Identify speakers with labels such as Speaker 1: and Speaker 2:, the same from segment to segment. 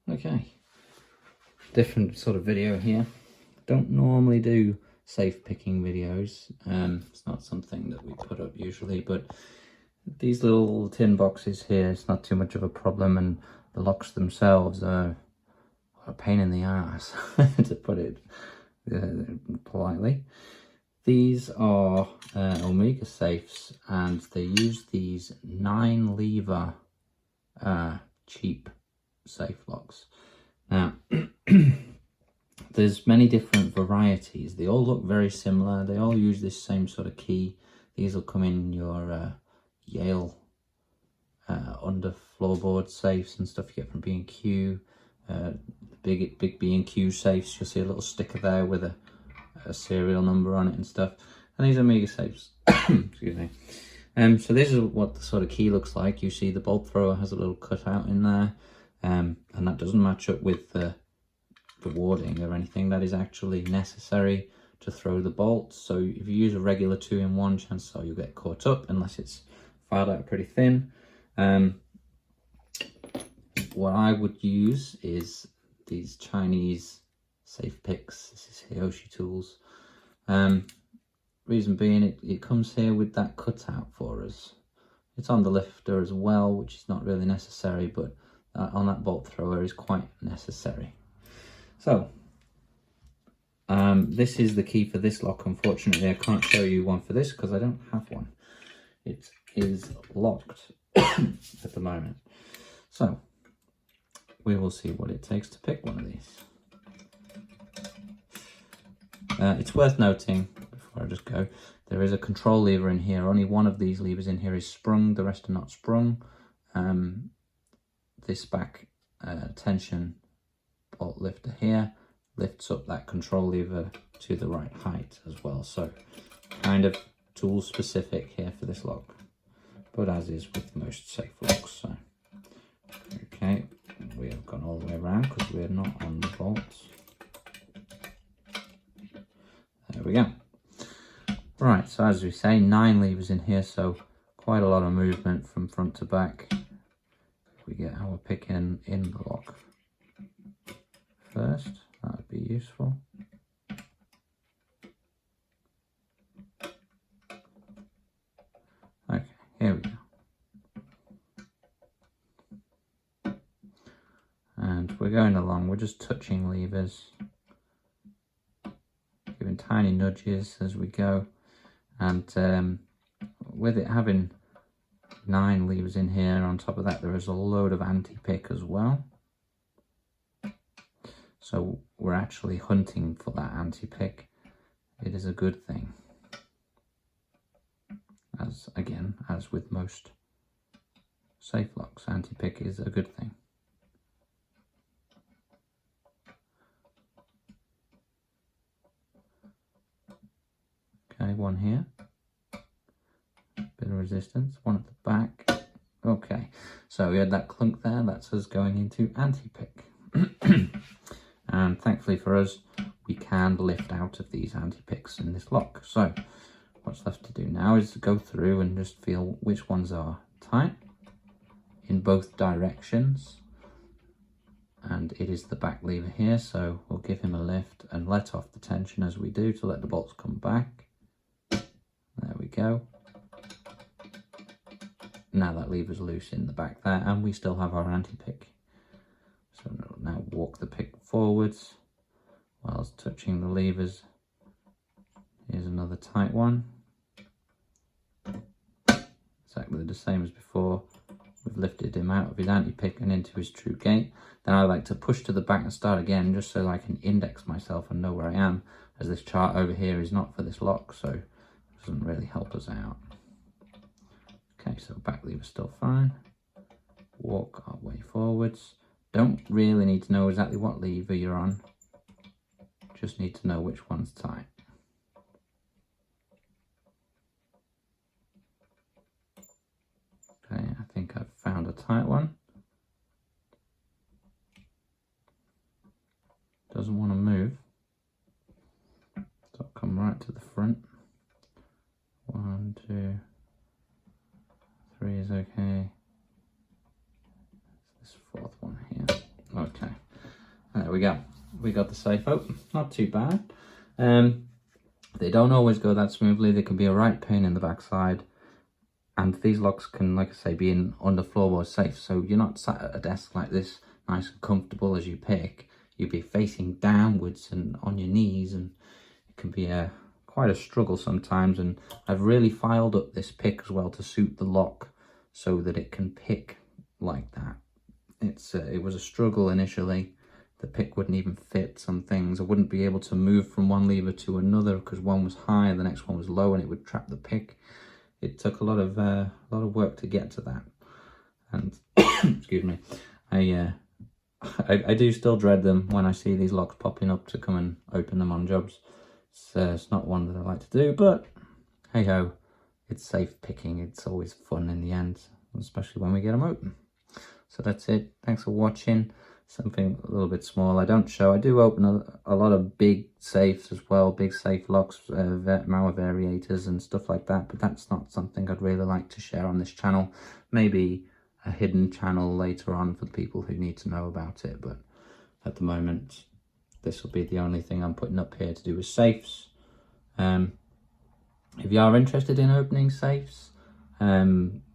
Speaker 1: Okay, different sort of video here. Don't normally do safe picking videos. It's not something that we put up usually, but these little tin boxes here, it's not too much of a problem, and the locks themselves are a pain in the ass, to put it politely. These are Omega safes, and they use these 9-lever cheap safe locks. Now, there's many different varieties. They all look very similar. They all use this same sort of key. These will come in your Yale under floorboard safes and stuff you get from B&Q. Big B&Q safes, you'll see a little sticker there with a serial number on it and stuff. And these are Omega safes. Excuse me. So this is what the sort of key looks like. You see the bolt thrower has a little cutout in there, and that doesn't match up with the warding or anything. That is actually necessary to throw the bolts. So if you use a regular 2-in-1, chances are you'll get caught up unless it's filed out pretty thin. What I would use is these Chinese safe picks. This is Hiyoshi Tools. Reason being, it comes here with that cutout for us. It's on the lifter as well, which is not really necessary, but on that bolt thrower is quite necessary. So, this is the key for this lock. Unfortunately, I can't show you one for this because I don't have one. It is locked at the moment. So, we will see what it takes to pick one of these. It's worth noting, before I just go, there is a control lever in here. Only one of these levers in here is sprung, the rest are not sprung. This back tension bolt lifter here lifts up that control lever to the right height as well. So kind of tool specific here for this lock, but as is with most safe locks. So okay, we have gone all the way around because we're not on the bolts. There we go. Right, so as we say, 9 levers in here, so quite a lot of movement from front to back. We get our pick in the lock first, that would be useful. Okay, here we go. And we're going along, we're just touching levers, giving tiny nudges as we go. And with it having 9 levers in here, on top of that there is a load of anti-pick as well. So we're actually hunting for that anti-pick. It is a good thing. As with most safe locks, anti-pick is a good thing. Okay, one here. Bit of resistance, one at the back. Okay, so we had that clunk there, that's us going into anti-pick. And thankfully for us, we can lift out of these anti-picks in this lock. So what's left to do now is to go through and just feel which ones are tight in both directions. And it is the back lever here, so we'll give him a lift and let off the tension as we do to let the bolts come back. There we go. Now that lever's loose in the back there, and we still have our anti-pick. So now walk the pick forwards whilst touching the levers. Here's another tight one. Exactly the same as before. We've lifted him out of his anti-pick and into his true gate. Then I like to push to the back and start again, just so I can index myself and know where I am, as this chart over here is not for this lock, so it doesn't really help us out. Okay, so back lever still fine. Walk our way forwards. Don't really need to know exactly what lever you're on. Just need to know which one's tight. Okay, I think I've found a tight one. Doesn't want to move. So I'll come right to the front. 1, 2, 3 is okay. This 4th one here. Okay. There we go. We got the safe open. Not too bad. They don't always go that smoothly. They can be a right pain in the backside. And these locks can, like I say, be in under floorboard safe. So you're not sat at a desk like this, nice and comfortable as you pick. You'd be facing downwards and on your knees, and it can be quite a struggle sometimes. And I've really filed up this pick as well to suit the lock so that it can pick like that. It was a struggle initially. The pick wouldn't even fit some things. I wouldn't be able to move from one lever to another because one was high and the next one was low, and it would trap the pick. It took a lot of work to get to that. And excuse me, I do still dread them when I see these locks popping up to come and open them on jobs. It's not one that I like to do, but hey ho, it's safe picking. It's always fun in the end, especially when we get them open. So that's it. Thanks for watching. Something a little bit small I don't show. I do open a lot of big safes as well, big safe locks, Mauer variators and stuff like that, but that's not something I'd really like to share on this channel. Maybe a hidden channel later on for the people who need to know about it, but at the moment this will be the only thing I'm putting up here to do with safes. If you are interested in opening safes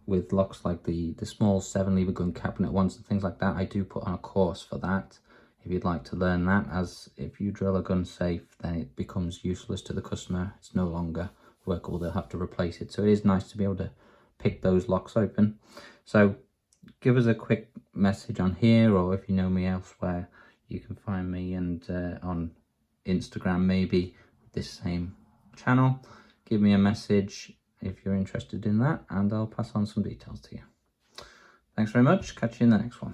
Speaker 1: with locks like the small 7-lever gun cabinet ones and things like that, I do put on a course for that if you'd like to learn that, as if you drill a gun safe then it becomes useless to the customer. It's no longer workable, they'll have to replace it. So it is nice to be able to pick those locks open. So give us a quick message on here, or if you know me elsewhere, you can find me and on Instagram, maybe this same channel. Give me a message if you're interested in that, and I'll pass on some details to you. Thanks very much. Catch you in the next one.